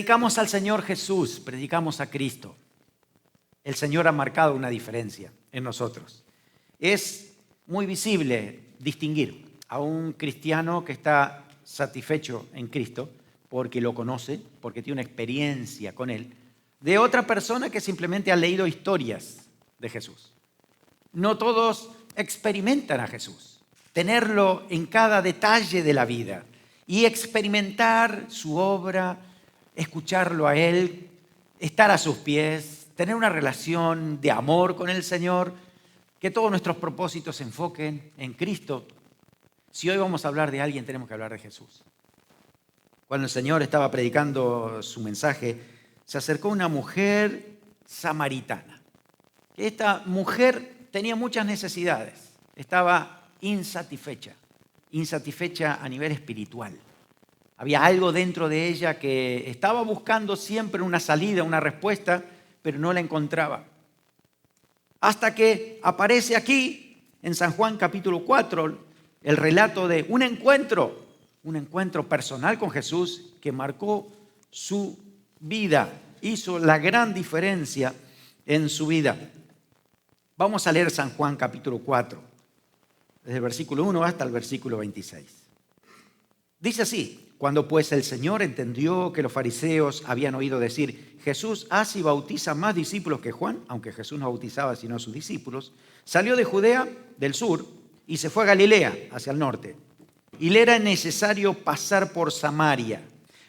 predicamos al Señor Jesús, predicamos a Cristo, el Señor ha marcado una diferencia en nosotros. Es muy visible distinguir a un cristiano que está satisfecho en Cristo porque lo conoce, porque tiene una experiencia con Él, de otra persona que simplemente ha leído historias de Jesús. No todos experimentan a Jesús. Tenerlo en cada detalle de la vida y experimentar su obra, escucharlo a Él, estar a sus pies, tener una relación de amor con el Señor, que todos nuestros propósitos se enfoquen en Cristo. Si hoy vamos a hablar de alguien, tenemos que hablar de Jesús. Cuando el Señor estaba predicando su mensaje, se acercó una mujer samaritana. Esta mujer tenía muchas necesidades, estaba insatisfecha a nivel espiritual. Había algo dentro de ella que estaba buscando siempre una salida, una respuesta, pero no la encontraba. Hasta que aparece aquí, en San Juan capítulo 4, el relato de un encuentro personal con Jesús que marcó su vida, hizo la gran diferencia en su vida. Vamos a leer San Juan capítulo 4, desde el versículo 1 hasta el versículo 26. Dice así: cuando pues el Señor entendió que los fariseos habían oído decir, Jesús hace y bautiza más discípulos que Juan, aunque Jesús no bautizaba sino a sus discípulos, salió de Judea del sur y se fue a Galilea, hacia el norte. Y le era necesario pasar por Samaria.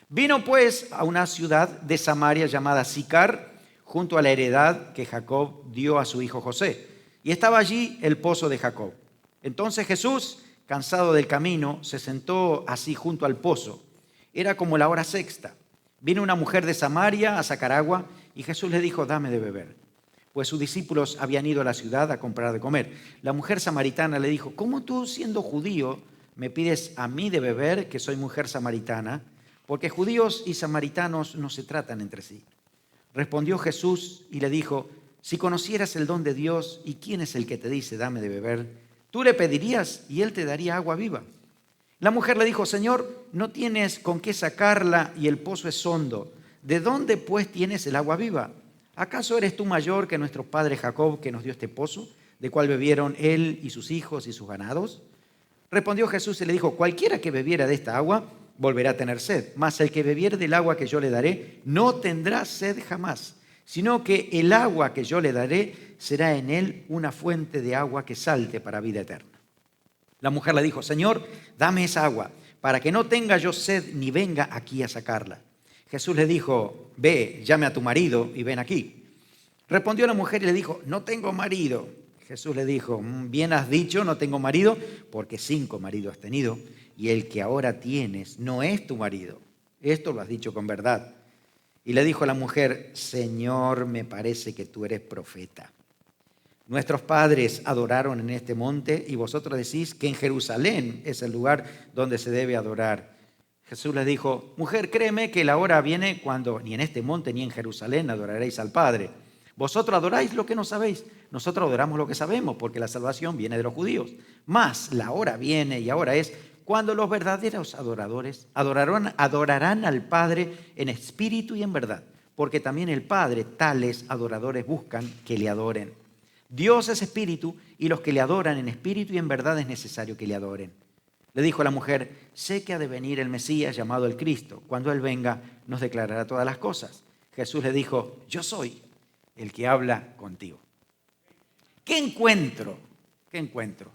Vino pues a una ciudad de Samaria llamada Sicar, junto a la heredad que Jacob dio a su hijo José. Y estaba allí el pozo de Jacob. Entonces Jesús, cansado del camino, se sentó así junto al pozo. Era como la hora sexta. Vino una mujer de Samaria a sacar agua y Jesús le dijo, dame de beber. Pues sus discípulos habían ido a la ciudad a comprar de comer. La mujer samaritana le dijo, ¿cómo tú, siendo judío, me pides a mí de beber, que soy mujer samaritana? Porque judíos y samaritanos no se tratan entre sí. Respondió Jesús y le dijo, si conocieras el don de Dios y quién es el que te dice, dame de beber, tú le pedirías y él te daría agua viva. La mujer le dijo, Señor, no tienes con qué sacarla y el pozo es hondo. ¿De dónde pues tienes el agua viva? ¿Acaso eres tú mayor que nuestro padre Jacob, que nos dio este pozo, de cual bebieron él y sus hijos y sus ganados? Respondió Jesús y le dijo, cualquiera que bebiera de esta agua volverá a tener sed, mas el que bebiere del agua que yo le daré no tendrá sed jamás, sino que el agua que yo le daré será en él una fuente de agua que salte para vida eterna. La mujer le dijo, Señor, dame esa agua, para que no tenga yo sed ni venga aquí a sacarla. Jesús le dijo, ve, llame a tu marido y ven aquí. Respondió la mujer y le dijo, no tengo marido. Jesús le dijo, bien has dicho, no tengo marido, porque 5 maridos has tenido, y el que ahora tienes no es tu marido. Esto lo has dicho con verdad. Y le dijo a la mujer, Señor, me parece que tú eres profeta. Nuestros padres adoraron en este monte y vosotros decís que en Jerusalén es el lugar donde se debe adorar. Jesús les dijo, mujer, créeme que la hora viene cuando ni en este monte ni en Jerusalén adoraréis al Padre. Vosotros adoráis lo que no sabéis, nosotros adoramos lo que sabemos, porque la salvación viene de los judíos. Mas la hora viene y ahora es cuando los verdaderos adoradores adorarán al Padre en espíritu y en verdad, porque también el Padre tales adoradores buscan que le adoren. Dios es espíritu y los que le adoran en espíritu y en verdad es necesario que le adoren. Le dijo a la mujer, sé que ha de venir el Mesías llamado el Cristo. Cuando Él venga nos declarará todas las cosas. Jesús le dijo, yo soy el que habla contigo. ¿Qué encuentro? ¿Qué encuentro?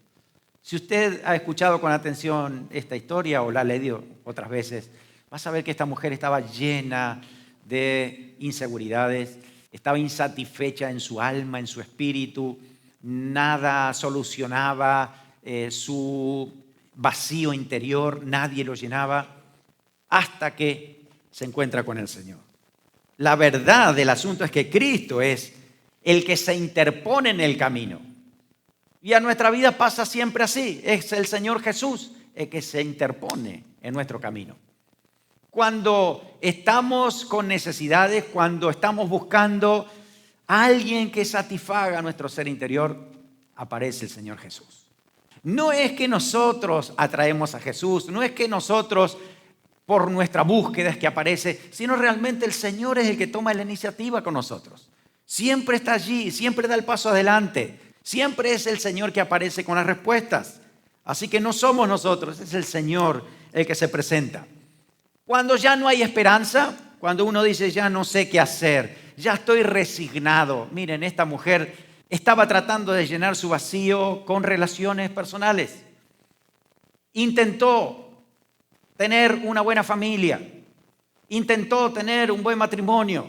Si usted ha escuchado con atención esta historia o la ha leído otras veces, va a saber que esta mujer estaba llena de inseguridades, estaba insatisfecha en su alma, en su espíritu, nada solucionaba su vacío interior, nadie lo llenaba, hasta que se encuentra con el Señor. La verdad del asunto es que Cristo es el que se interpone en el camino. Y a nuestra vida pasa siempre así. Es el Señor Jesús el que se interpone en nuestro camino. Cuando estamos con necesidades, cuando estamos buscando a alguien que satisfaga nuestro ser interior, aparece el Señor Jesús. No es que nosotros atraemos a Jesús, no es que nosotros por nuestra búsqueda es que aparece, sino realmente el Señor es el que toma la iniciativa con nosotros. Siempre está allí, siempre da el paso adelante. Siempre es el Señor que aparece con las respuestas. Así que no somos nosotros, es el Señor el que se presenta. Cuando ya no hay esperanza, cuando uno dice ya no sé qué hacer, ya estoy resignado. Miren, esta mujer estaba tratando de llenar su vacío con relaciones personales. Intentó tener una buena familia, intentó tener un buen matrimonio,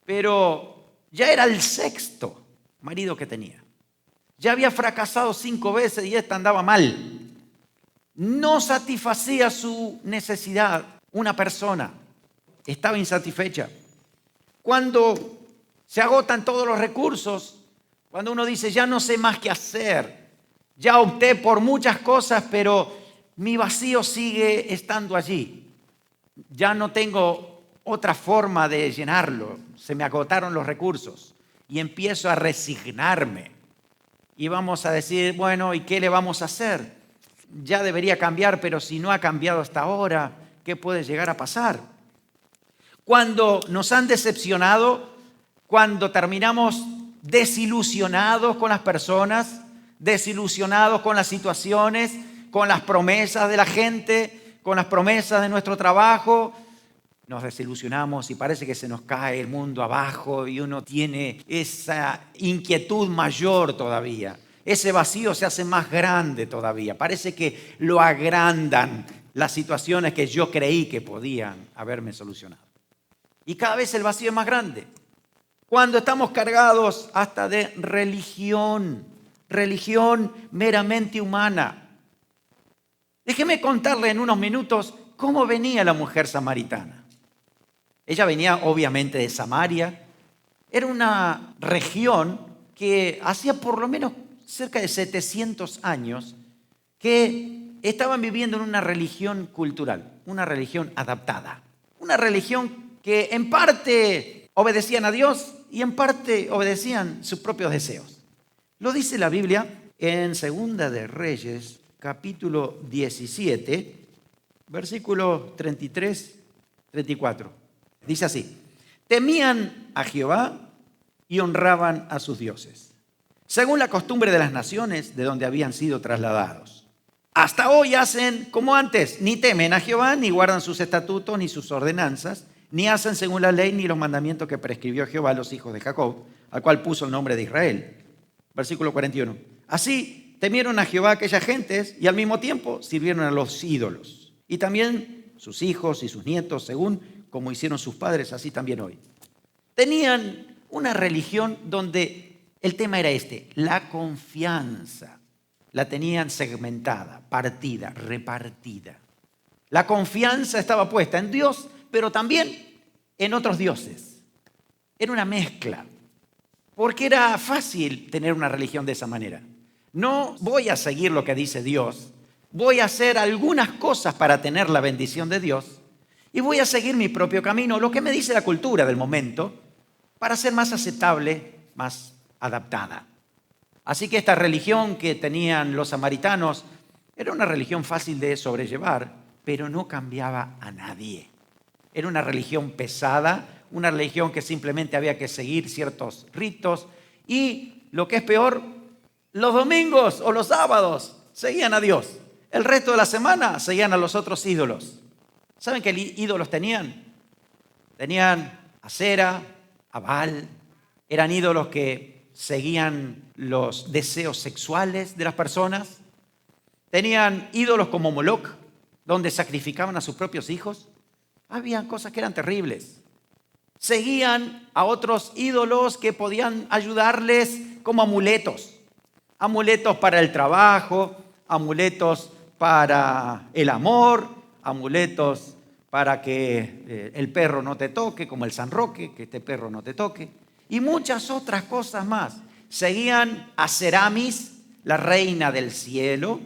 pero ya era el sexto marido que tenía. Ya había fracasado 5 veces y esta andaba mal. No satisfacía su necesidad. Una persona estaba insatisfecha. Cuando se agotan todos los recursos, cuando uno dice ya no sé más qué hacer, ya opté por muchas cosas, pero mi vacío sigue estando allí. Ya no tengo otra forma de llenarlo. Se me agotaron los recursos y empiezo a resignarme. Y vamos a decir, bueno, ¿y qué le vamos a hacer? Ya debería cambiar, pero si no ha cambiado hasta ahora, ¿qué puede llegar a pasar? Cuando nos han decepcionado, cuando terminamos desilusionados con las personas, desilusionados con las situaciones, con las promesas de la gente, con las promesas de nuestro trabajo, nos desilusionamos y parece que se nos cae el mundo abajo y uno tiene esa inquietud mayor todavía. Ese vacío se hace más grande todavía. Parece que lo agrandan las situaciones que yo creí que podían haberme solucionado. Y cada vez el vacío es más grande. Cuando estamos cargados hasta de religión meramente humana. Déjeme contarle en unos minutos cómo venía la mujer samaritana. Ella venía obviamente de Samaria. Era una región que hacía por lo menos cerca de 700 años que estaban viviendo en una religión cultural, una religión adaptada. Una religión que en parte obedecían a Dios y en parte obedecían sus propios deseos. Lo dice la Biblia en Segunda de Reyes, capítulo 17, versículos 33, 34. Dice así: temían a Jehová y honraban a sus dioses, según la costumbre de las naciones de donde habían sido trasladados. Hasta hoy hacen como antes, ni temen a Jehová, ni guardan sus estatutos, ni sus ordenanzas, ni hacen según la ley, ni los mandamientos que prescribió Jehová a los hijos de Jacob, al cual puso el nombre de Israel. Versículo 41. Así temieron a Jehová aquellas gentes y al mismo tiempo sirvieron a los ídolos. Y también sus hijos y sus nietos, según como hicieron sus padres, así también hoy. Tenían una religión donde el tema era la confianza. La tenían segmentada, partida, repartida. La confianza estaba puesta en Dios, pero también en otros dioses. Era una mezcla, porque era fácil tener una religión de esa manera. No voy a seguir lo que dice Dios, voy a hacer algunas cosas para tener la bendición de Dios y voy a seguir mi propio camino, lo que me dice la cultura del momento, para ser más aceptable, más adaptada. Así que esta religión que tenían los samaritanos era una religión fácil de sobrellevar, pero no cambiaba a nadie. Era una religión pesada, una religión que simplemente había que seguir ciertos ritos y, lo que es peor, los domingos o los sábados seguían a Dios. El resto de la semana seguían a los otros ídolos. ¿Saben qué ídolos tenían? Tenían a Acera, a Baal. Eran ídolos que seguían los deseos sexuales de las personas. Tenían ídolos como Moloch, donde sacrificaban a sus propios hijos. Había cosas que eran terribles. Seguían a otros ídolos que podían ayudarles como amuletos. Amuletos para el trabajo, amuletos para el amor, amuletos para que el perro no te toque, como el San Roque, que este perro no te toque. Y muchas otras cosas más. Seguían a Seramis, la reina del cielo.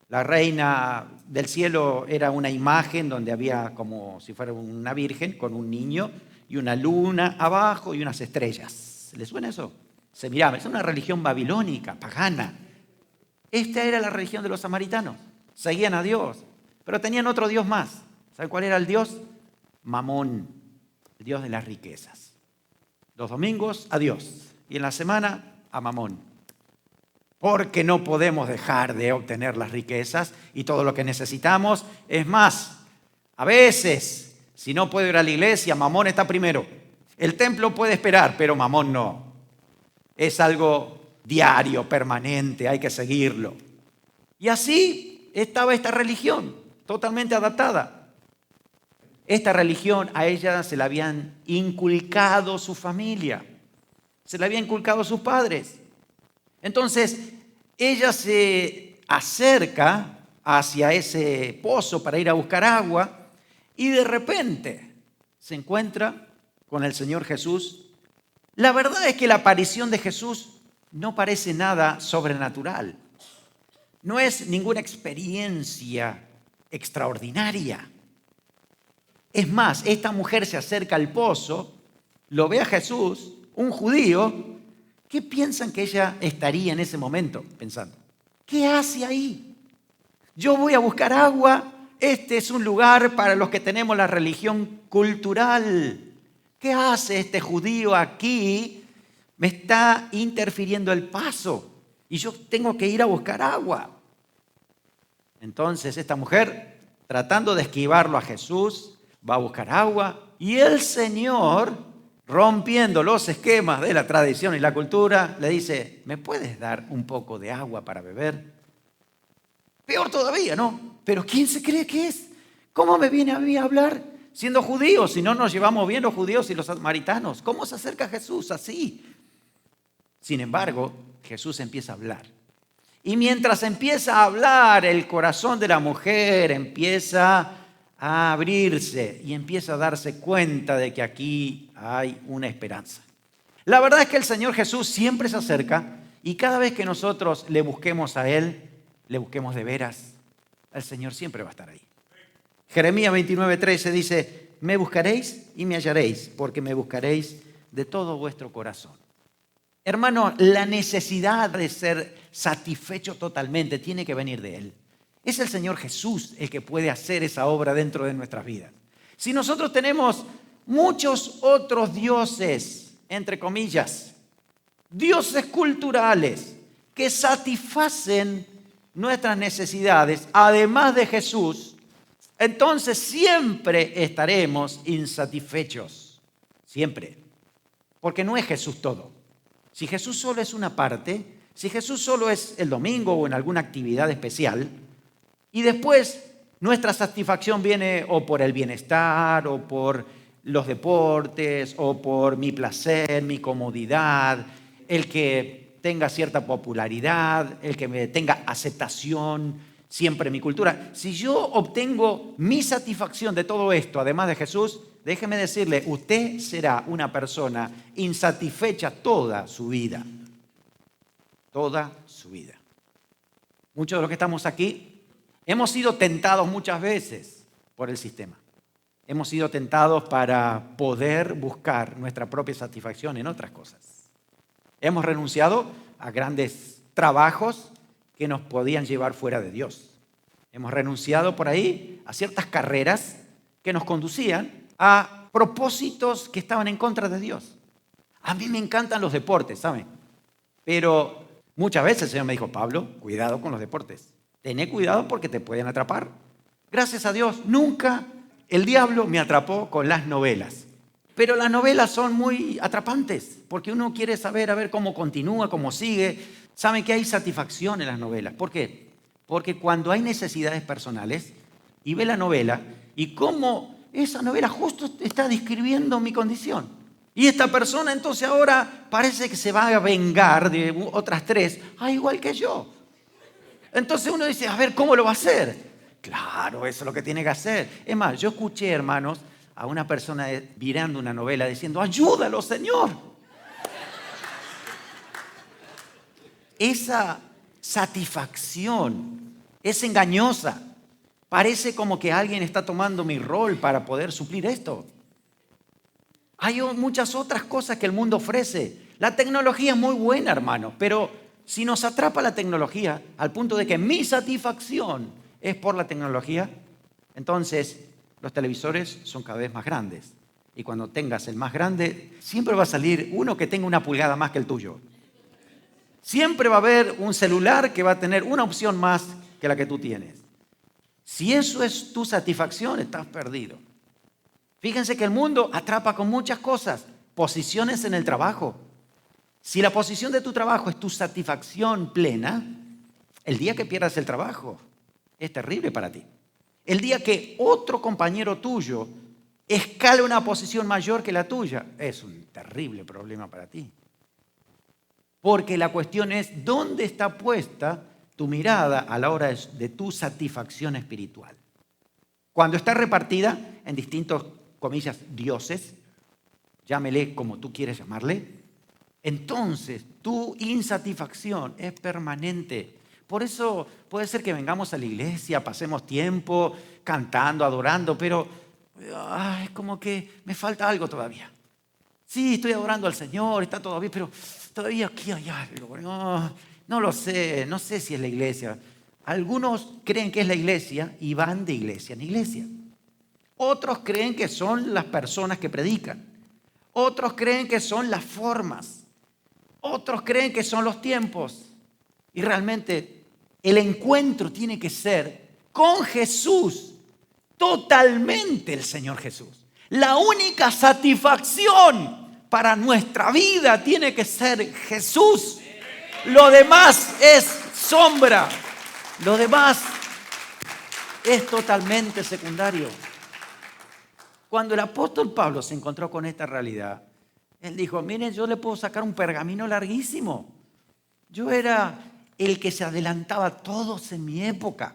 La reina del cielo era una imagen donde había como si fuera una virgen con un niño y una luna abajo y unas estrellas. ¿Les suena eso? Se miraba, es una religión babilónica, pagana. Esta era la religión de los samaritanos. Seguían a Dios, pero tenían otro Dios más. ¿Saben cuál era el dios? Mamón, el dios de las riquezas. Los domingos a Dios y en la semana a Mamón. Porque no podemos dejar de obtener las riquezas y todo lo que necesitamos. Es más, a veces, si no puedo ir a la iglesia, Mamón está primero. El templo puede esperar, pero Mamón no. Es algo diario, permanente, hay que seguirlo. Y así estaba esta religión, totalmente adaptada. Esta religión a ella se la habían inculcado su familia, se la habían inculcado sus padres. Entonces, ella se acerca hacia ese pozo para ir a buscar agua y de repente se encuentra con el Señor Jesús. La verdad es que la aparición de Jesús no parece nada sobrenatural. No es ninguna experiencia extraordinaria. Es más, esta mujer se acerca al pozo, lo ve a Jesús, un judío. ¿Qué piensan que ella estaría en ese momento pensando? ¿Qué hace ahí? Yo voy a buscar agua. Este es un lugar para los que tenemos la religión cultural. ¿Qué hace este judío aquí? Me está interfiriendo el paso y yo tengo que ir a buscar agua. Entonces esta mujer, tratando de esquivarlo a Jesús, va a buscar agua y el Señor, rompiendo los esquemas de la tradición y la cultura, le dice, ¿me puedes dar un poco de agua para beber? Peor todavía, ¿no? Pero ¿quién se cree que es? ¿Cómo me viene a mí a hablar siendo judío? Si no nos llevamos bien los judíos y los samaritanos. ¿Cómo se acerca a Jesús así? Sin embargo, Jesús empieza a hablar. Y mientras empieza a hablar, el corazón de la mujer empieza a abrirse y empieza a darse cuenta de que aquí hay una esperanza. La verdad es que el Señor Jesús siempre se acerca y cada vez que nosotros le busquemos a Él, le busquemos de veras, el Señor siempre va a estar ahí. Jeremías 29:13 dice, me buscaréis y me hallaréis, porque me buscaréis de todo vuestro corazón. Hermano, la necesidad de ser satisfecho totalmente tiene que venir de Él. Es el Señor Jesús el que puede hacer esa obra dentro de nuestras vidas. Si nosotros tenemos muchos otros dioses, entre comillas, dioses culturales que satisfacen nuestras necesidades, además de Jesús, entonces siempre estaremos insatisfechos. Siempre. Porque no es Jesús todo. Si Jesús solo es una parte, si Jesús solo es el domingo o en alguna actividad especial, y después nuestra satisfacción viene o por el bienestar, o por los deportes, o por mi placer, mi comodidad, el que tenga cierta popularidad, el que me tenga aceptación, siempre mi cultura. Si yo obtengo mi satisfacción de todo esto, además de Jesús, déjeme decirle, usted será una persona insatisfecha toda su vida. Toda su vida. Muchos de los que estamos aquí hemos sido tentados muchas veces por el sistema. Hemos sido tentados para poder buscar nuestra propia satisfacción en otras cosas. Hemos renunciado a grandes trabajos que nos podían llevar fuera de Dios. Hemos renunciado por ahí a ciertas carreras que nos conducían a propósitos que estaban en contra de Dios. A mí me encantan los deportes, ¿saben? Pero muchas veces el Señor me dijo, Pablo, cuidado con los deportes. Tené cuidado porque te pueden atrapar. Gracias a Dios, nunca el diablo me atrapó con las novelas. Pero las novelas son muy atrapantes porque uno quiere saber a ver cómo continúa, cómo sigue. Saben que hay satisfacción en las novelas. ¿Por qué? Porque cuando hay necesidades personales y ve la novela y cómo esa novela justo está describiendo mi condición. Y esta persona entonces ahora parece que se va a vengar de otras tres, igual que yo. Entonces uno dice, a ver, ¿cómo lo va a hacer? Claro, eso es lo que tiene que hacer. Es más, yo escuché, hermanos, a una persona mirando una novela diciendo, ayúdalo, Señor. Esa satisfacción es engañosa. Parece como que alguien está tomando mi rol para poder suplir esto. Hay muchas otras cosas que el mundo ofrece. La tecnología es muy buena, hermano, pero si nos atrapa la tecnología al punto de que mi satisfacción es por la tecnología, entonces los televisores son cada vez más grandes. Y cuando tengas el más grande, siempre va a salir uno que tenga 1 pulgada más que el tuyo. Siempre va a haber un celular que va a tener una opción más que la que tú tienes. Si eso es tu satisfacción, estás perdido. Fíjense que el mundo atrapa con muchas cosas. Posiciones en el trabajo. Si la posición de tu trabajo es tu satisfacción plena, el día que pierdas el trabajo es terrible para ti. El día que otro compañero tuyo escale una posición mayor que la tuya, es un terrible problema para ti. Porque la cuestión es dónde está puesta tu mirada a la hora de tu satisfacción espiritual. Cuando está repartida en distintos, comillas, dioses, llámele como tú quieres llamarle, entonces tu insatisfacción es permanente. Por eso puede ser que vengamos a la iglesia, pasemos tiempo cantando, adorando, pero es como que me falta algo todavía. Sí, estoy adorando al Señor, está todo bien, pero todavía aquí hay algo. No lo sé, no sé si es la iglesia. Algunos creen que es la iglesia y van de iglesia en iglesia. Otros creen que son las personas que predican. Otros creen que son las formas. Otros creen que son los tiempos. Y realmente el encuentro tiene que ser con Jesús, totalmente el Señor Jesús. La única satisfacción para nuestra vida tiene que ser Jesús. Lo demás es sombra. Lo demás es totalmente secundario. Cuando el apóstol Pablo se encontró con esta realidad, él dijo, miren, yo le puedo sacar un pergamino larguísimo. Yo era el que se adelantaba a todos en mi época.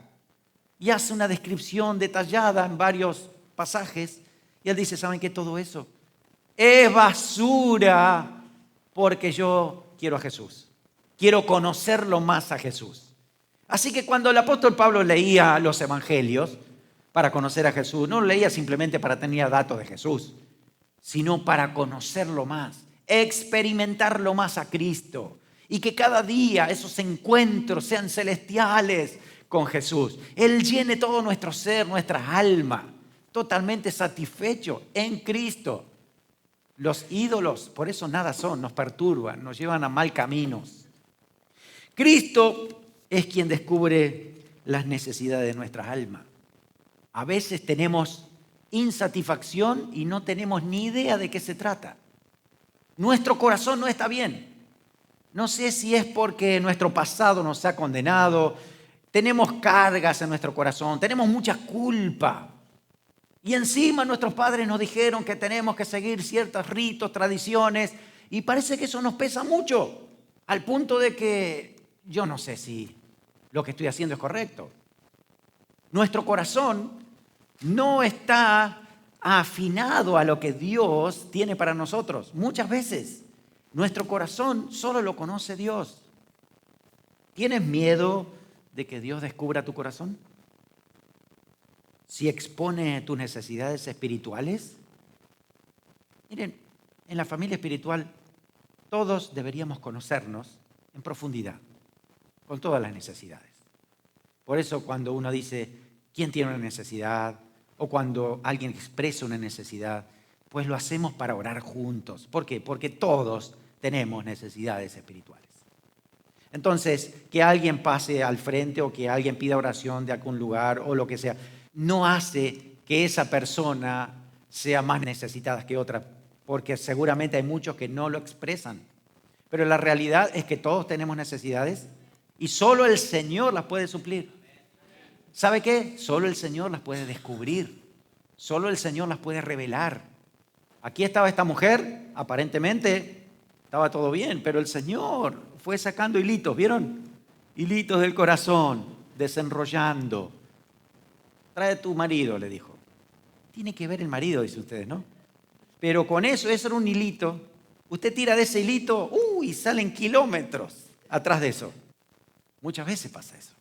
Y hace una descripción detallada en varios pasajes. Y él dice, ¿saben qué? Todo eso es basura porque yo quiero a Jesús. Quiero conocerlo más a Jesús. Así que cuando el apóstol Pablo leía los evangelios para conocer a Jesús, no lo leía simplemente para tener datos de Jesús, sino para conocerlo más, experimentarlo más a Cristo. Y que cada día esos encuentros sean celestiales con Jesús. Él llene todo nuestro ser, nuestra alma, totalmente satisfecho en Cristo. Los ídolos, por eso nada son, nos perturban, nos llevan a mal caminos. Cristo es quien descubre las necesidades de nuestras almas. A veces tenemos insatisfacción y no tenemos ni idea de qué se trata. Nuestro corazón no está bien. No sé si es porque nuestro pasado nos ha condenado, tenemos cargas en nuestro corazón, tenemos mucha culpa. Y encima nuestros padres nos dijeron que tenemos que seguir ciertos ritos, tradiciones, y parece que eso nos pesa mucho, al punto de que yo no sé si lo que estoy haciendo es correcto. Nuestro corazón no está afinado a lo que Dios tiene para nosotros. Muchas veces nuestro corazón solo lo conoce Dios. ¿Tienes miedo de que Dios descubra tu corazón? Si expone tus necesidades espirituales. Miren, en la familia espiritual todos deberíamos conocernos en profundidad, con todas las necesidades. Por eso cuando uno dice, ¿quién tiene una necesidad? O cuando alguien expresa una necesidad, pues lo hacemos para orar juntos. ¿Por qué? Porque todos tenemos necesidades espirituales. Entonces, que alguien pase al frente o que alguien pida oración de algún lugar o lo que sea, no hace que esa persona sea más necesitada que otra, porque seguramente hay muchos que no lo expresan. Pero la realidad es que todos tenemos necesidades y solo el Señor las puede suplir. ¿Sabe qué? Solo el Señor las puede descubrir. Solo el Señor las puede revelar. Aquí estaba esta mujer, aparentemente estaba todo bien, pero el Señor fue sacando hilitos, ¿vieron? Hilitos del corazón, desenrollando. Trae tu marido, le dijo. Tiene que ver el marido, dice ustedes, ¿no? Pero con eso era un hilito. Usted tira de ese hilito, y salen kilómetros atrás de eso. Muchas veces pasa eso.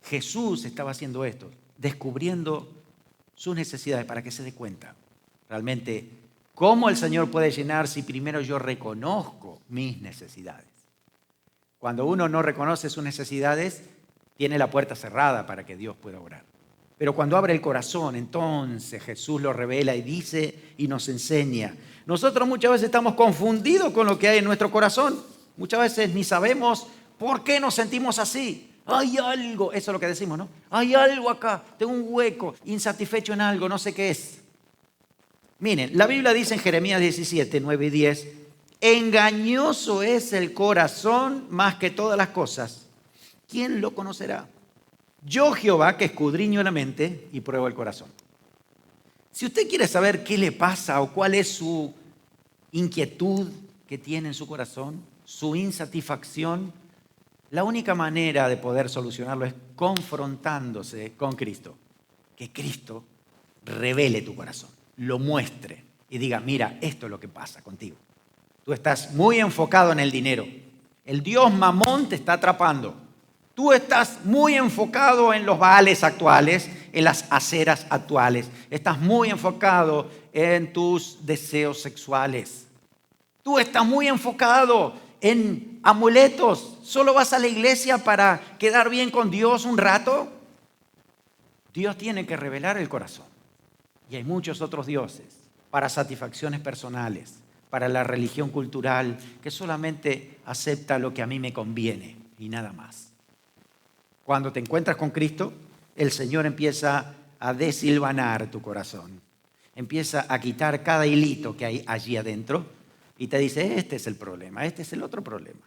Jesús estaba haciendo esto, descubriendo sus necesidades para que se dé cuenta. Realmente, ¿cómo el Señor puede llenar si primero yo reconozco mis necesidades? Cuando uno no reconoce sus necesidades, tiene la puerta cerrada para que Dios pueda obrar. Pero cuando abre el corazón, entonces Jesús lo revela y dice y nos enseña. Nosotros muchas veces estamos confundidos con lo que hay en nuestro corazón. Muchas veces ni sabemos por qué nos sentimos así. Hay algo, eso es lo que decimos, ¿no? Hay algo acá, tengo un hueco, insatisfecho en algo, no sé qué es. Miren, la Biblia dice en Jeremías 17, 9 y 10, engañoso es el corazón más que todas las cosas. ¿Quién lo conocerá? Yo, Jehová, que escudriño la mente y pruebo el corazón. Si usted quiere saber qué le pasa o cuál es su inquietud que tiene en su corazón, su insatisfacción, la única manera de poder solucionarlo es confrontándose con Cristo. Que Cristo revele tu corazón, lo muestre y diga, mira, esto es lo que pasa contigo. Tú estás muy enfocado en el dinero. El Dios Mamón te está atrapando. Tú estás muy enfocado en los baales actuales, en las aceras actuales. Estás muy enfocado en tus deseos sexuales. Tú estás muy enfocado en amuletos. ¿Solo vas a la iglesia para quedar bien con Dios un rato? Dios tiene que revelar el corazón. Y hay muchos otros dioses para satisfacciones personales, para la religión cultural, que solamente acepta lo que a mí me conviene y nada más. Cuando te encuentras con Cristo, el Señor empieza a desilvanar tu corazón. Empieza a quitar cada hilito que hay allí adentro y te dice, este es el problema, este es el otro problema.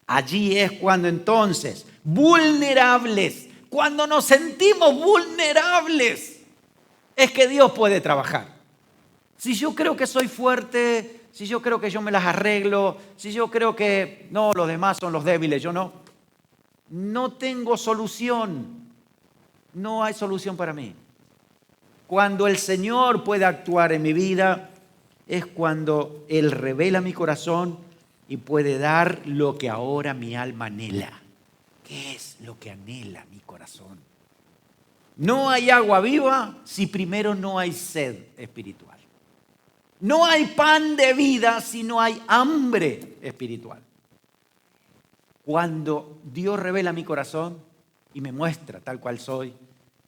Allí es cuando entonces, vulnerables, cuando nos sentimos vulnerables, es que Dios puede trabajar. Si yo creo que soy fuerte, si yo creo que yo me las arreglo, si yo creo que no, los demás son los débiles, yo no. No tengo solución. No hay solución para mí. Cuando el Señor puede actuar en mi vida es cuando Él revela mi corazón y puede dar lo que ahora mi alma anhela. ¿Qué es lo que anhela mi corazón? No hay agua viva si primero no hay sed espiritual. No hay pan de vida si no hay hambre espiritual. Cuando Dios revela mi corazón y me muestra tal cual soy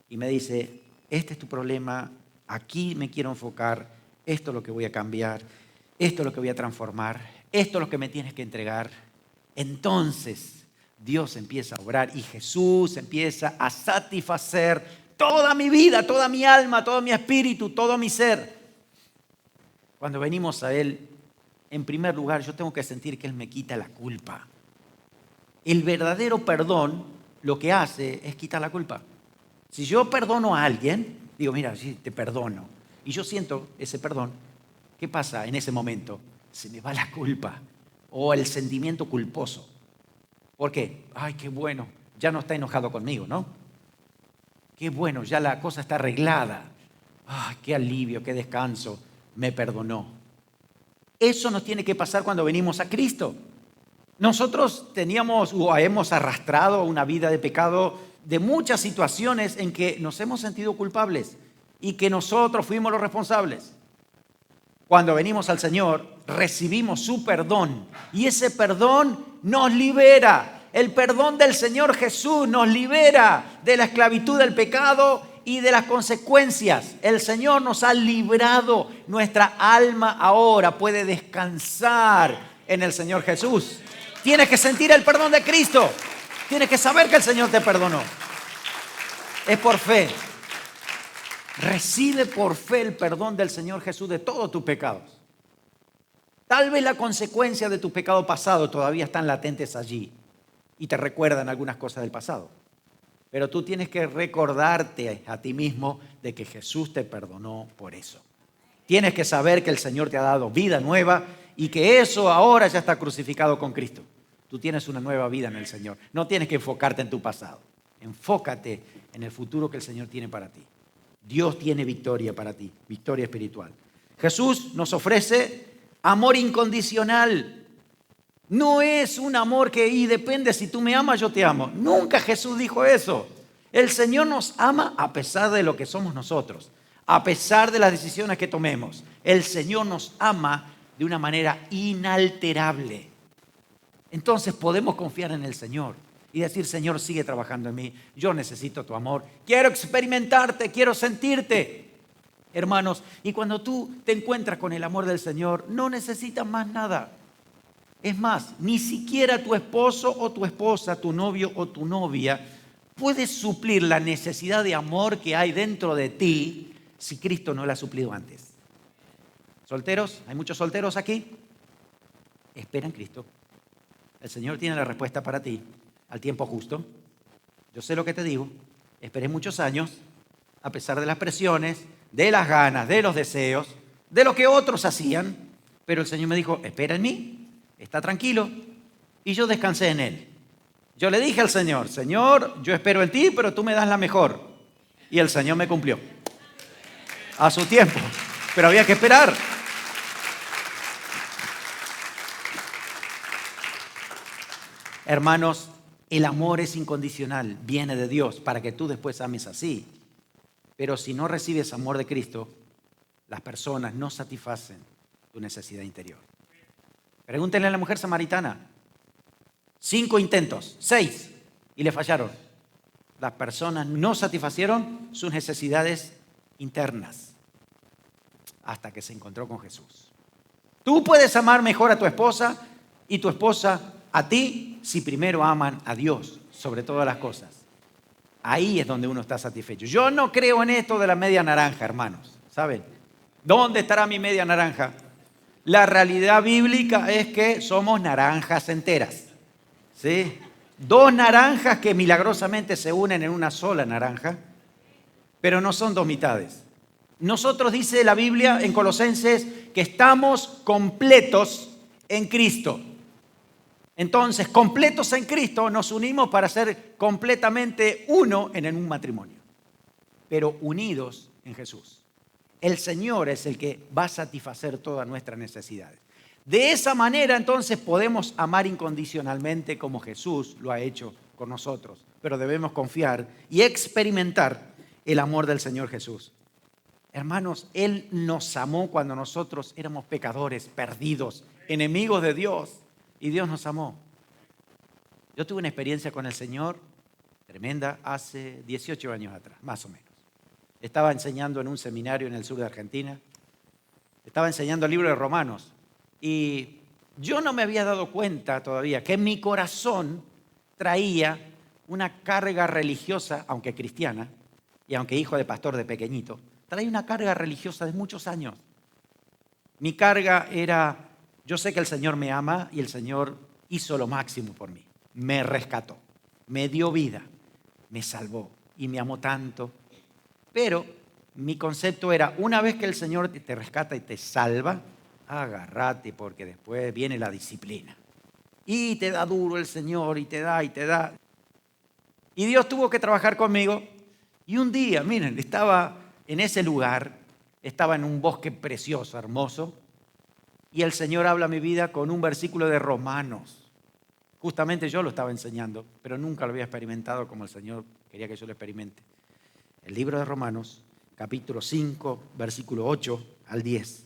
y me dice, este es tu problema, aquí me quiero enfocar, esto es lo que voy a cambiar, esto es lo que voy a transformar, esto es lo que me tienes que entregar, entonces Dios empieza a obrar y Jesús empieza a satisfacer toda mi vida, toda mi alma, todo mi espíritu, todo mi ser. Cuando venimos a Él, en primer lugar, yo tengo que sentir que Él me quita la culpa. El verdadero perdón lo que hace es quitar la culpa. Si yo perdono a alguien, digo, mira, sí, te perdono, y yo siento ese perdón, ¿qué pasa en ese momento? Se me va la culpa o el sentimiento culposo. ¿Por qué? Ay, qué bueno, ya no está enojado conmigo, ¿no? Qué bueno, ya la cosa está arreglada. Ay, qué alivio, qué descanso, me perdonó. Eso nos tiene que pasar cuando venimos a Cristo. Nosotros teníamos o hemos arrastrado una vida de pecado de muchas situaciones en que nos hemos sentido culpables y que nosotros fuimos los responsables. Cuando venimos al Señor, recibimos su perdón y ese perdón nos libera. El perdón del Señor Jesús nos libera de la esclavitud del pecado y de las consecuencias. El Señor nos ha librado. Nuestra alma ahora puede descansar en el Señor Jesús. Tienes que sentir el perdón de Cristo. Tienes que saber que el Señor te perdonó. Es por fe. Recibe por fe el perdón del Señor Jesús de todos tus pecados. Tal vez la consecuencia de tu pecado pasado todavía están latentes allí y te recuerdan algunas cosas del pasado. Pero tú tienes que recordarte a ti mismo de que Jesús te perdonó por eso. Tienes que saber que el Señor te ha dado vida nueva y que eso ahora ya está crucificado con Cristo. Tú tienes una nueva vida en el Señor. No tienes que enfocarte en tu pasado. Enfócate en el futuro que el Señor tiene para ti. Dios tiene victoria para ti, victoria espiritual. Jesús nos ofrece amor incondicional. No es un amor que y depende, si tú me amas, yo te amo. Nunca Jesús dijo eso. El Señor nos ama a pesar de lo que somos nosotros, a pesar de las decisiones que tomemos. El Señor nos ama de una manera inalterable. Entonces podemos confiar en el Señor y decir, Señor, sigue trabajando en mí. Yo necesito tu amor. Quiero experimentarte, quiero sentirte. Hermanos, y cuando tú te encuentras con el amor del Señor, no necesitas más nada. Es más, ni siquiera tu esposo o tu esposa, tu novio o tu novia, puede suplir la necesidad de amor que hay dentro de ti si Cristo no la ha suplido antes. Solteros, hay muchos solteros aquí. Espera en Cristo. El Señor tiene la respuesta para ti al tiempo justo. Yo sé lo que te digo. Esperé muchos años, a pesar de las presiones, de las ganas, de los deseos, de lo que otros hacían. Pero el Señor me dijo, espera en mí, está tranquilo. Y yo descansé en Él. Yo le dije al Señor, Señor, yo espero en ti, pero tú me das la mejor. Y el Señor me cumplió. A su tiempo. Pero había que esperar. Hermanos, el amor es incondicional, viene de Dios para que tú después ames así. Pero si no recibes amor de Cristo, las personas no satisfacen tu necesidad interior. Pregúntenle a la mujer samaritana. 5 intentos, 6, y le fallaron. Las personas no satisfacieron sus necesidades internas hasta que se encontró con Jesús. Tú puedes amar mejor a tu esposa y tu esposa a ti si primero aman a Dios sobre todas las cosas. Ahí es donde uno está satisfecho. Yo no creo en esto de la media naranja, hermanos. ¿Saben? ¿Dónde estará mi media naranja? La realidad bíblica es que somos naranjas enteras. ¿Sí? 2 naranjas que milagrosamente se unen en una sola naranja, pero no son 2 mitades. Nosotros, dice la Biblia en Colosenses, que estamos completos en Cristo. Entonces, completos en Cristo, nos unimos para ser completamente uno en un matrimonio, pero unidos en Jesús. El Señor es el que va a satisfacer todas nuestras necesidades. De esa manera, entonces, podemos amar incondicionalmente como Jesús lo ha hecho con nosotros, pero debemos confiar y experimentar el amor del Señor Jesús. Hermanos, Él nos amó cuando nosotros éramos pecadores, perdidos, enemigos de Dios. Y Dios nos amó. Yo tuve una experiencia con el Señor tremenda hace 18 años atrás, más o menos. Estaba enseñando en un seminario en el sur de Argentina. Estaba enseñando el libro de Romanos. Y yo no me había dado cuenta todavía que en mi corazón traía una carga religiosa, aunque cristiana, y aunque hijo de pastor de pequeñito, traía una carga religiosa de muchos años. Mi carga era... Yo sé que el Señor me ama y el Señor hizo lo máximo por mí. Me rescató, me dio vida, me salvó y me amó tanto. Pero mi concepto era, una vez que el Señor te rescata y te salva, agárrate porque después viene la disciplina. Y te da duro el Señor y te da y te da. Y Dios tuvo que trabajar conmigo. Y un día, miren, estaba en ese lugar, estaba en un bosque precioso, hermoso. Y el Señor habla a mi vida con un versículo de Romanos. Justamente yo lo estaba enseñando, pero nunca lo había experimentado como el Señor quería que yo lo experimente. El libro de Romanos, capítulo 5, versículo 8 al 10.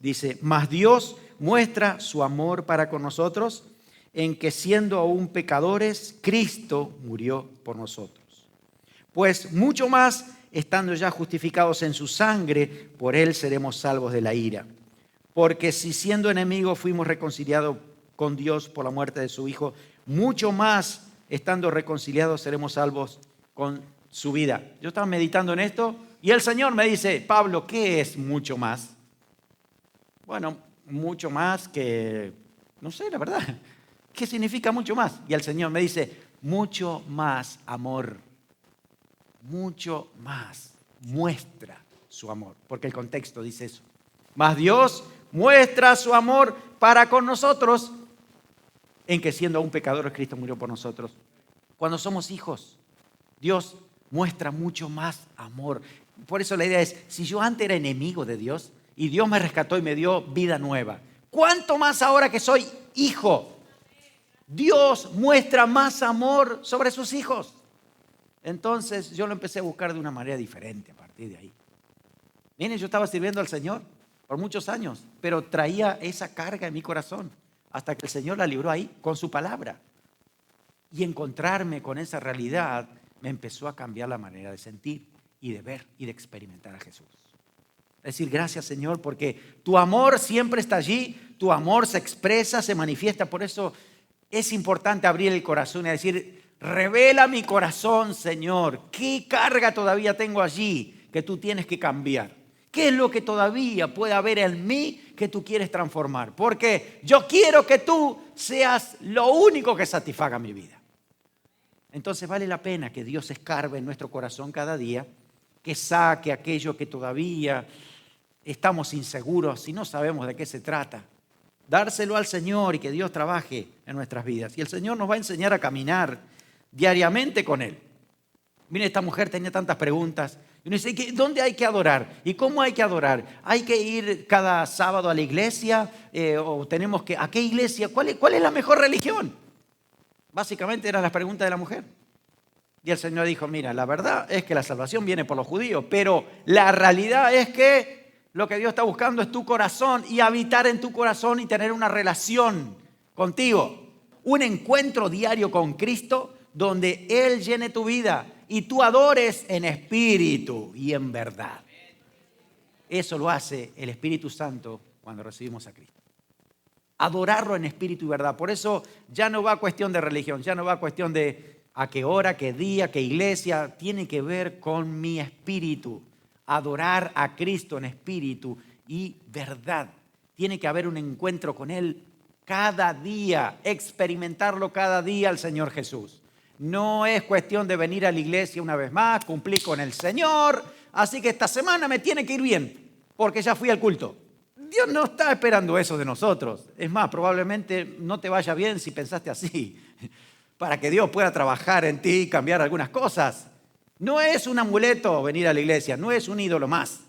Dice, mas Dios muestra su amor para con nosotros en que siendo aún pecadores, Cristo murió por nosotros. Pues mucho más, estando ya justificados en su sangre, por Él seremos salvos de la ira. Porque si siendo enemigos fuimos reconciliados con Dios por la muerte de su Hijo, mucho más estando reconciliados seremos salvos con su vida. Yo estaba meditando en esto y el Señor me dice, Pablo, ¿qué es mucho más? Bueno, mucho más que, no sé, la verdad, ¿qué significa mucho más? Y el Señor me dice, mucho más amor, mucho más, muestra su amor, porque el contexto dice eso. Mas Dios muestra su amor para con nosotros en que siendo aún pecadores Cristo murió por nosotros. Cuando somos hijos, Dios muestra mucho más amor. Por eso la idea es, si yo antes era enemigo de Dios y Dios me rescató y me dio vida nueva, ¿cuánto más ahora que soy hijo? Dios muestra más amor sobre sus hijos. Entonces yo lo empecé a buscar de una manera diferente a partir de ahí. Miren, yo estaba sirviendo al Señor por muchos años, pero traía esa carga en mi corazón hasta que el Señor la libró ahí con su palabra. Y encontrarme con esa realidad me empezó a cambiar la manera de sentir y de ver y de experimentar a Jesús. Es decir, gracias Señor, porque tu amor siempre está allí, tu amor se expresa, se manifiesta. Por eso es importante abrir el corazón y decir, revela mi corazón, Señor. ¿Qué carga todavía tengo allí que tú tienes que cambiar? ¿Qué es lo que todavía puede haber en mí que tú quieres transformar? Porque yo quiero que tú seas lo único que satisfaga mi vida. Entonces vale la pena que Dios escarbe en nuestro corazón cada día, que saque aquello que todavía estamos inseguros y no sabemos de qué se trata. Dárselo al Señor y que Dios trabaje en nuestras vidas. Y el Señor nos va a enseñar a caminar diariamente con Él. Mire, esta mujer tenía tantas preguntas. Y uno dice, ¿dónde hay que adorar? ¿Y cómo hay que adorar? ¿Hay que ir cada sábado a la iglesia? ¿O tenemos que, a qué iglesia? ¿Cuál es la mejor religión? Básicamente eran las preguntas de la mujer. Y el Señor dijo, mira, la verdad es que la salvación viene por los judíos, pero la realidad es que lo que Dios está buscando es tu corazón y habitar en tu corazón y tener una relación contigo. Un encuentro diario con Cristo donde Él llene tu vida y tú adores en espíritu y en verdad. Eso lo hace el Espíritu Santo cuando recibimos a Cristo. Adorarlo en espíritu y verdad. Por eso ya no va a cuestión de religión, ya no va a cuestión de a qué hora, qué día, qué iglesia. Tiene que ver con mi espíritu. Adorar a Cristo en espíritu y verdad. Tiene que haber un encuentro con Él cada día, experimentarlo cada día al Señor Jesús. No es cuestión de venir a la iglesia una vez más, cumplir con el Señor, así que esta semana me tiene que ir bien, porque ya fui al culto. Dios no está esperando eso de nosotros. Es más, probablemente no te vaya bien si pensaste así, para que Dios pueda trabajar en ti y cambiar algunas cosas. No es un amuleto venir a la iglesia, no es un ídolo más.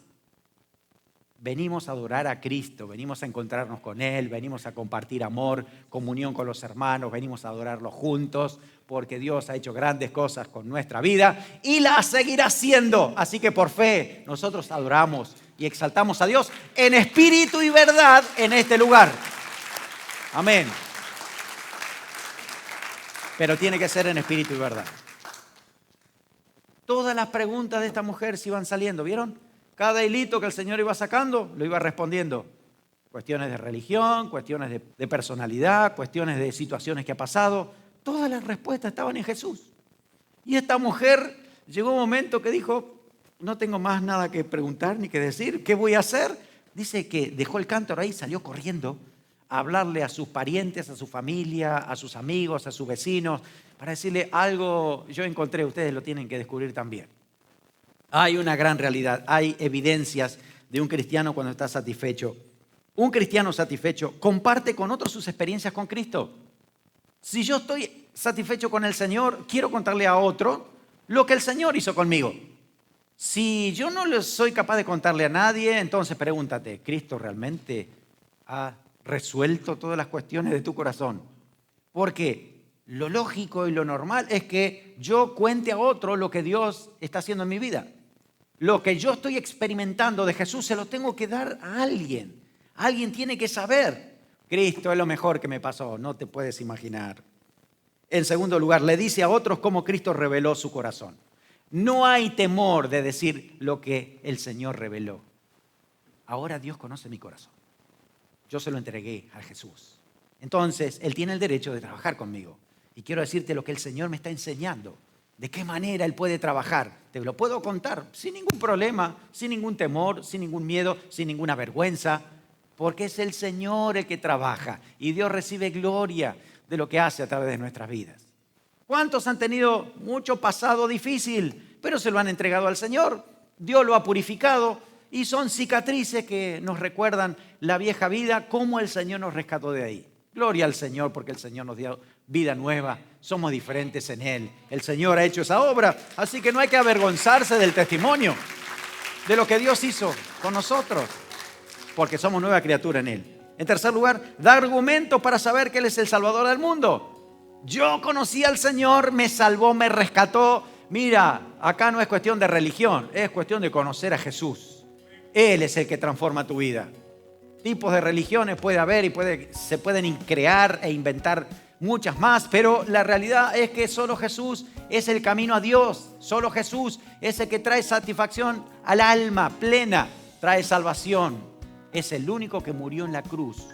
Venimos a adorar a Cristo, venimos a encontrarnos con Él, venimos a compartir amor, comunión con los hermanos, venimos a adorarlo juntos, porque Dios ha hecho grandes cosas con nuestra vida y las seguirá haciendo. Así que por fe nosotros adoramos y exaltamos a Dios en espíritu y verdad en este lugar. Amén. Pero tiene que ser en espíritu y verdad. Todas las preguntas de esta mujer se iban saliendo, ¿vieron? Cada hilito que el Señor iba sacando, lo iba respondiendo. Cuestiones de religión, cuestiones de personalidad, cuestiones de situaciones que ha pasado. Todas las respuestas estaban en Jesús. Y esta mujer llegó un momento que dijo, no tengo más nada que preguntar ni que decir, ¿qué voy a hacer? Dice que dejó el cántaro ahí y salió corriendo a hablarle a sus parientes, a su familia, a sus amigos, a sus vecinos, para decirle algo yo encontré, ustedes lo tienen que descubrir también. Hay una gran realidad, hay evidencias de un cristiano cuando está satisfecho. Un cristiano satisfecho comparte con otros sus experiencias con Cristo. Si yo estoy satisfecho con el Señor, quiero contarle a otro lo que el Señor hizo conmigo. Si yo no soy capaz de contarle a nadie, entonces pregúntate, ¿Cristo realmente ha resuelto todas las cuestiones de tu corazón? Porque lo lógico y lo normal es que yo cuente a otro lo que Dios está haciendo en mi vida. Lo que yo estoy experimentando de Jesús se lo tengo que dar a alguien. Alguien tiene que saber. Cristo es lo mejor que me pasó, no te puedes imaginar. En segundo lugar, le dice a otros cómo Cristo reveló su corazón. No hay temor de decir lo que el Señor reveló. Ahora Dios conoce mi corazón. Yo se lo entregué a Jesús. Entonces, Él tiene el derecho de trabajar conmigo. Y quiero decirte lo que el Señor me está enseñando. De qué manera Él puede trabajar. Te lo puedo contar sin ningún problema, sin ningún temor, sin ningún miedo, sin ninguna vergüenza. Porque es el Señor el que trabaja. Y Dios recibe gloria de lo que hace a través de nuestras vidas. ¿Cuántos han tenido mucho pasado difícil, pero se lo han entregado al Señor? Dios lo ha purificado y son cicatrices que nos recuerdan la vieja vida, cómo el Señor nos rescató de ahí. Gloria al Señor porque el Señor nos dio vida nueva, somos diferentes en Él. El Señor ha hecho esa obra, así que no hay que avergonzarse del testimonio, de lo que Dios hizo con nosotros, porque somos nueva criatura en Él. En tercer lugar, da argumentos para saber que Él es el Salvador del mundo. Yo conocí al Señor, me salvó, me rescató. Mira, acá no es cuestión de religión, es cuestión de conocer a Jesús. Él es el que transforma tu vida. Tipos de religiones puede haber y se pueden crear e inventar muchas más, pero la realidad es que solo Jesús es el camino a Dios. Solo Jesús es el que trae satisfacción al alma plena, trae salvación. Es el único que murió en la cruz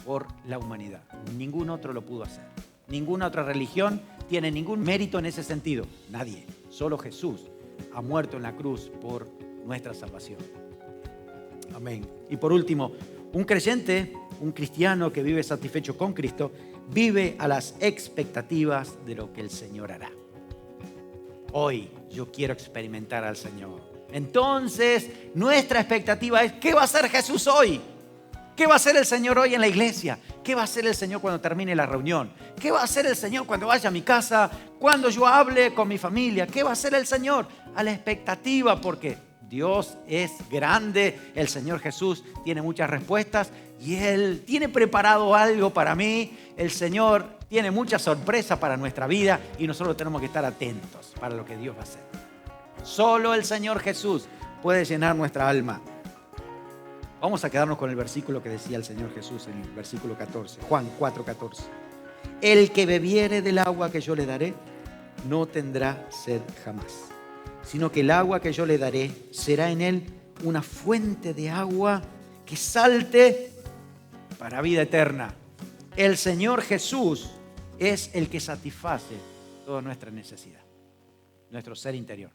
por la humanidad. Ningún otro lo pudo hacer. Ninguna otra religión tiene ningún mérito en ese sentido. Nadie. Solo Jesús ha muerto en la cruz por nuestra salvación. Amén. Y por último, un creyente, un cristiano que vive satisfecho con Cristo, vive a las expectativas de lo que el Señor hará. Hoy yo quiero experimentar al Señor. Entonces, nuestra expectativa es: ¿qué va a hacer Jesús hoy? ¿Qué va a hacer el Señor hoy en la iglesia? ¿Qué va a hacer el Señor cuando termine la reunión? ¿Qué va a hacer el Señor cuando vaya a mi casa? Cuando yo hable con mi familia. ¿Qué va a hacer el Señor? A la expectativa, porque Dios es grande. El Señor Jesús tiene muchas respuestas y Él tiene preparado algo para mí. El Señor tiene mucha sorpresa para nuestra vida y nosotros tenemos que estar atentos para lo que Dios va a hacer. Solo el Señor Jesús puede llenar nuestra alma. Vamos a quedarnos con el versículo que decía el Señor Jesús en el versículo 14, Juan 4:14. El que bebiere del agua que yo le daré, no tendrá sed jamás, sino que el agua que yo le daré será en él una fuente de agua que salte para vida eterna. El Señor Jesús es el que satisface toda nuestra necesidad, nuestro ser interior.